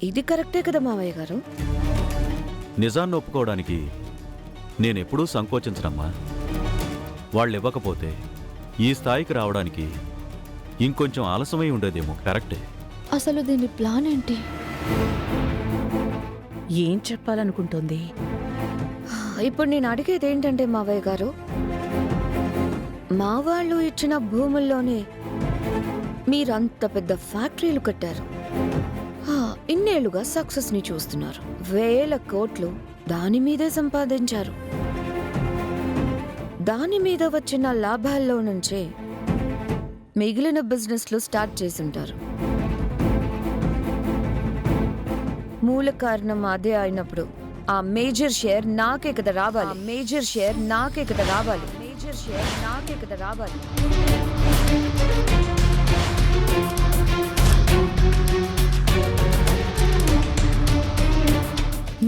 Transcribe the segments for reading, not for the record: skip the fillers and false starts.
ఇది కరెక్టే కదా మావయ్య గారు. నిజాన్ని ఒప్పుకోవడానికి నేనెప్పుడూ సంకోచించనమ్మా. వాళ్ళివ్వకపోతే ఈ స్థాయికి రావడానికి ఇంకొంచెం ఆలస్యమై ఉండేదేమో. కరెక్టే. అసలు దీని ప్లాన్ ఏంటి? ఏం చెప్పాలనుకుంటోంది? ఇప్పుడు నేను అడిగేది ఏంటంటే మావయ్య గారు, మా వాళ్ళు ఇచ్చిన భూముల్లోనే మీరంత పెద్ద ఫ్యాక్టరీలు కట్టారు. ఇన్నేళ్లుగా సక్సెస్ ని చూస్తున్నారు. వేల కోట్లు దాని మీదే సంపాదించారు. దాని మీద వచ్చిన లాభాల్లో నుంచే మిగిలిన బిజినెస్లు స్టార్ట్ చేసుంటారు. మూల కారణం అదే అయినప్పుడు ఆ మేజర్ షేర్ నాకే కదా రావాలి. మేజర్ షేర్ నాకే కదా రావాలి. మేజర్ షేర్ నాకే కదా రావాలి.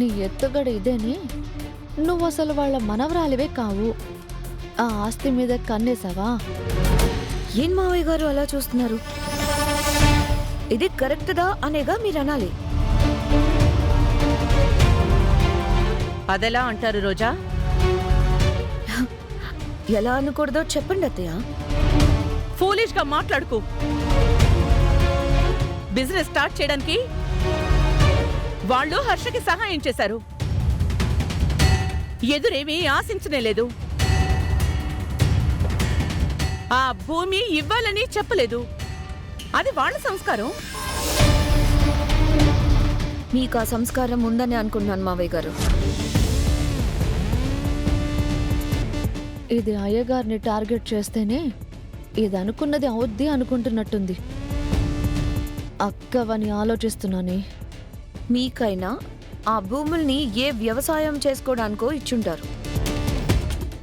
నీ ఎత్తుగడ ఇదేని? నువ్వు అసలు వాళ్ళ మనవరాలివే కావు. ఆ ఆస్తి మీద కన్నేసావా? ఏం మావయ్య గారు అలా చూస్తున్నారు? ఇది కరెక్ట్దా అనేగా మీరు అనాలి. అదెలా అంటారు రోజా? ఎలా అనకూడదో చెప్పండి అత్తయ్య. ఫూలిష్ గా మాట్లాడుకో. బిజినెస్ స్టార్ట్ చేయడానికి వాళ్ళు హర్షకి సహాయం చేశారు. ఎదురేమీ ఆశించనే లేదు. ఆ భూమి ఇవ్వాలని చెప్పలేదు. అది వాళ్ళ సంస్కారం. మీకు ఆ సంస్కారం ఉందని అనుకుంటున్నాను మావయ్య గారు. ఇది అయ్యగారిని టార్గెట్ చేస్తేనే ఇది అనుకున్నది అవుద్ది అనుకుంటున్నట్టుంది. అక్కవని ఆలోచిస్తున్నానే. మీకైనా ఆ భూముల్ని ఏ వ్యవసాయం చేసుకోవడానికో ఇచ్చుంటారు.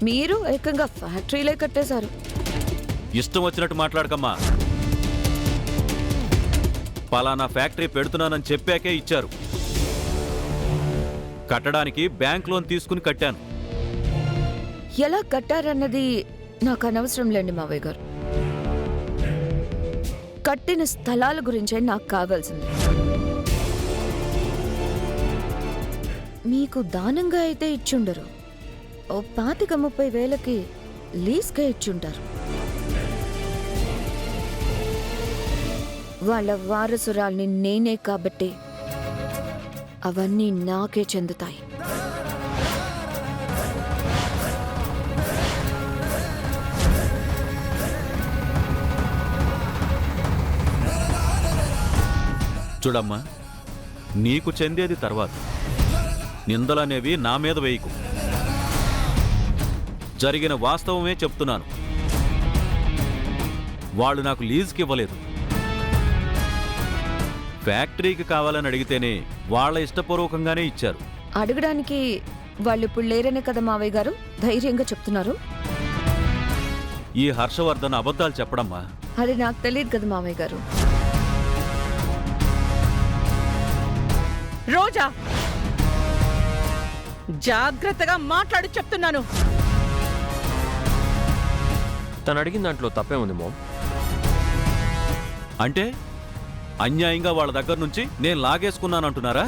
మీరు ఏకంగా ఫ్యాక్టరీలే కట్టేశారు. ఇష్టం వచ్చినట్టు మాట్లాడకమ్మా. పలానా ఫ్యాక్టరీ పెడుతున్నానని చెప్పాకే ఇచ్చారు. కట్టడానికి బ్యాంక్ లోన్ తీసుకుని కట్టాను. ఎలా కట్టారన్నది నాకు అనవసరం లేండి మావయ్య గారు. కట్టిన స్థలాల గురించే నాకు కావాల్సింది. మీకు దానంగా అయితే ఇచ్చుండరు. ఓ 25-30 వేలకి లీజ్గా ఇచ్చుంటారు. వాళ్ళ వారసురాల్ని నేనే కాబట్టి అవన్నీ నాకే చెందుతాయి. చూడమ్మా, నీకు చెందేది తర్వాత. నిందలనేవి నా మీద వేయకు. జరిగిన వాస్తవమే చెప్తున్నాను. వాళ్ళు నాకు లీజుకి ఇవ్వలేదు. ఫ్యాక్టరీకి కావాలని అడిగితేనే వాళ్ళ ఇష్టపూర్వకంగానే ఇచ్చారు. అడగడానికి వాళ్ళు ఇప్పుడు లేరనే కదా మావయ్య గారు ధైర్యంగా చెప్తున్నారు. ఈ హర్షవర్ధన్ అబద్ధాలు చెప్పడమ్మా. అది నాకు తెలియదు కదా మావయ్య గారు. రోజా, జాగ్రత్తగా మాట్లాడు చెప్తున్నాను. తను అడిగిన దాంట్లో తప్పే ఉంది మోమ్. అంటే అన్యాయంగా వాళ్ళ దగ్గర నుంచి నేను లాగేసుకున్నానంటున్నారా?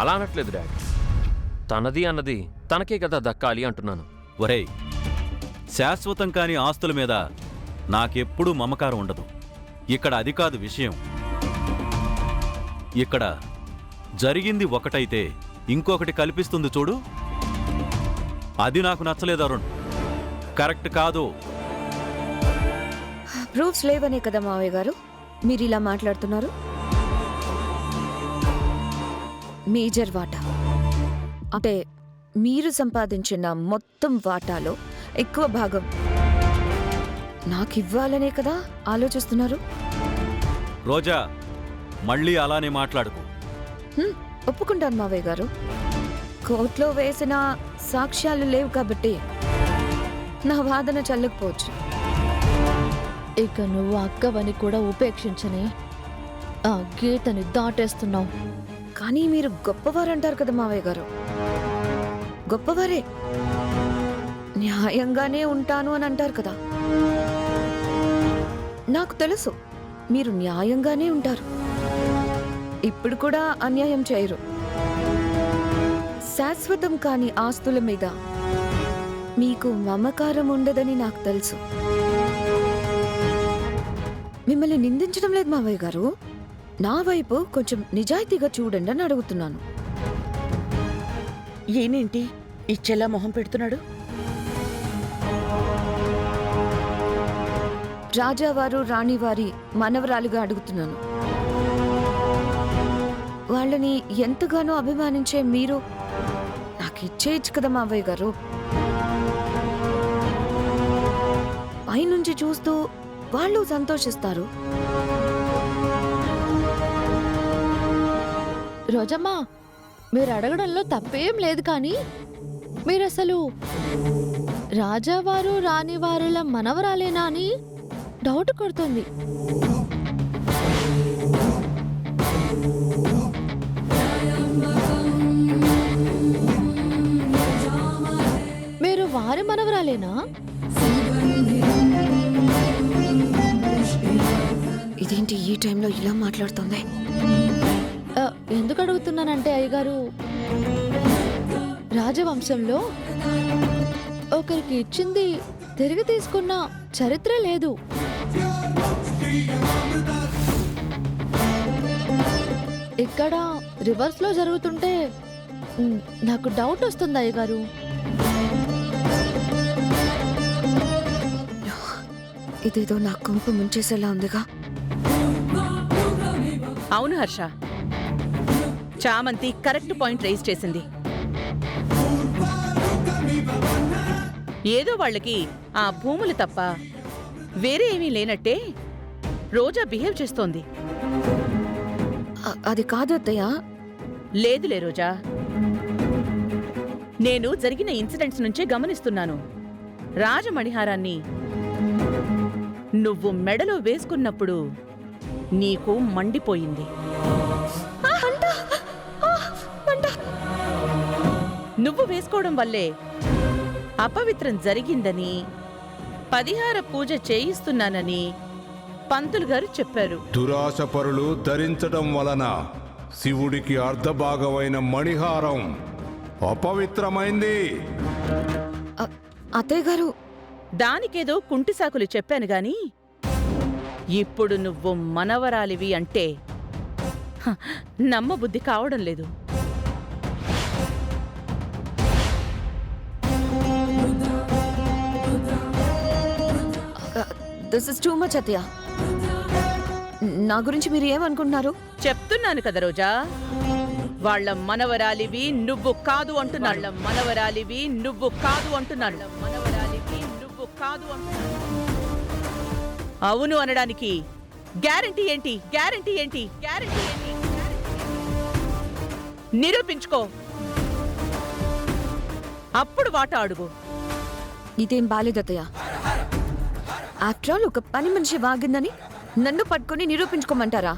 అలా అనట్లేదు డాడ్. తనది అన్నది తనకే కదా దక్కాలి అంటున్నాను. ఒరేయ్, శాశ్వతం కాని ఆస్తుల మీద నాకెప్పుడూ మమకారం ఉండదు. ఇక్కడ అది కాదు విషయం. ఇక్కడ జరిగింది ఒకటైతే ఇంకొకటి కల్పిస్తుంది చూడు, అది నాకు నచ్చలేదు అరుణ్. కరెక్ట్ కాదు. ప్రూఫ్స్ లేవనే కదా మావయ్య గారు మీరు ఇలా మాట్లాడుతున్నారు. మేజర్ వాటా అంటే మీరు సంపాదించిన మొత్తం వాటాలో ఎక్కువ భాగం నాకు ఇవ్వాలనే కదా ఆలోచిస్తున్నారు. రోజా, మళ్ళీ అలానే మాట్లాడుకు. ఒప్పుకుంటాను మావయ్య గారు. కోర్టులో వేసిన సాక్ష్యాలు లేవు కాబట్టి నా వాదన చల్లకపోవచ్చు. ఇక నువ్వు అక్కవని కూడా ఉపేక్షించని ఆ గీతని దాటేస్తున్నావు. కానీ మీరు గొప్పవారంటారు కదా మావయ్య గారు. గొప్పవారే, న్యాయంగానే ఉంటాను అని అంటారు కదా. నాకు తెలుసు మీరు న్యాయంగానే ఉంటారు. ఇప్పుడు కూడా అన్యాయం చేయరు. శాశ్వతం కాని ఆస్తుల మీద మీకు మమకారం ఉండదని నాకు తెలుసు. మిమ్మల్ని నిందించడం లేదు మావయ్య గారు. నా వైపు కొంచెం నిజాయితీగా చూడండి అని అడుగుతున్నాను. ఈయనేంటి ఇచ్చేలా మొహం పెడుతున్నాడు? రాజావారు రాణివారి మనవరాలుగా అడుగుతున్నాను. వాళ్ళని ఎంతగానో అభిమానించే మీరు నాకు ఇచ్చేయచ్చు కదా మావయ్య గారు. పైనుంచి చూస్తూ వాళ్ళు సంతోషిస్తారు. రోజమ్మా, మీరు అడగడంలో తప్పేం లేదు, కానీ మీరసలు రాజావారు రాణివారుల మనవరాలేనా అని డౌట్ కొడుతుంది. మీరు వారి మనవరాలేనా? ఇదేంటి ఈ టైంలో ఇలా మాట్లాడుతుంది? ఎందుకు అడుగుతున్నానంటే అయ్యగారు, రాజవంశంలో ఒకరికి ఇచ్చింది తిరిగి తీసుకున్న చరిత్ర లేదు. ఇక్కడ రివర్స్ లో జరుగుతుంటే నాకు డౌట్ వస్తుంది అయ్యగారు. ఇదేదో నా కొంప ముంచేసేలా ఉందిగా. అవును హర్ష, చామంతి కరెక్ట్ పాయింట్ రైజ్ చేసింది. ఏదో వాళ్ళకి ఆ భూములు తప్ప వేరే ఏమీ లేనట్టే రోజా బిహేవ్ చేస్తోంది. అది కాదు అత్తయ్య. లేదులే రోజా, నేను జరిగిన ఇన్సిడెంట్స్ నుంచే గమనిస్తున్నాను. రాజమణిహారాన్ని నువ్వు మెడలో వేసుకున్నప్పుడు నీకు మండిపోయింది. నువ్వు వేసుకోవడం వల్లే అపవిత్రం జరిగిందని, పరిహార పూజ చేయిస్తున్నానని పంతులు గారు చెప్పారు. దురాశపరులు ధరించడం వలన శివుడికి అర్ధభాగమైన మణిహారం అపవిత్రమైంది. అత్తయ్య గారు, దానికేదో కుంటిసాకులు చెప్పాను గాని ఇప్పుడు నువ్వు మనవరాలివి అంటే నమ్మబుద్ధి కావడం లేదు. దిస్ ఇస్ టూ మచ్ అత్తయ్య. నా గురించి మీరు ఏమనుకుంటున్నారు? చెప్తున్నాను కదా రోజా, వాళ్ళ మనవరాలివి నువ్వు కాదు అంటున్నాడు. వాళ్ళ మనవరాలివి నువ్వు కాదు అంటున్నాడు. మనవరాలివి నువ్వు కాదు అంటున్నాడు. అవును అనడానికి గ్యారంటీ ఏంటి? గ్యారంటీ ఏంటి? గ్యారంటీ ఏంటి? నిరూపించుకో, అప్పుడు వాట అడుగు. ఇదేం బాలేదత్తయ్య. ఆఫ్టర్ ఆల్ ఒక పని మనిషి వాగిందని నన్ను పట్టుకొని నిరూపించుకోమంటారా?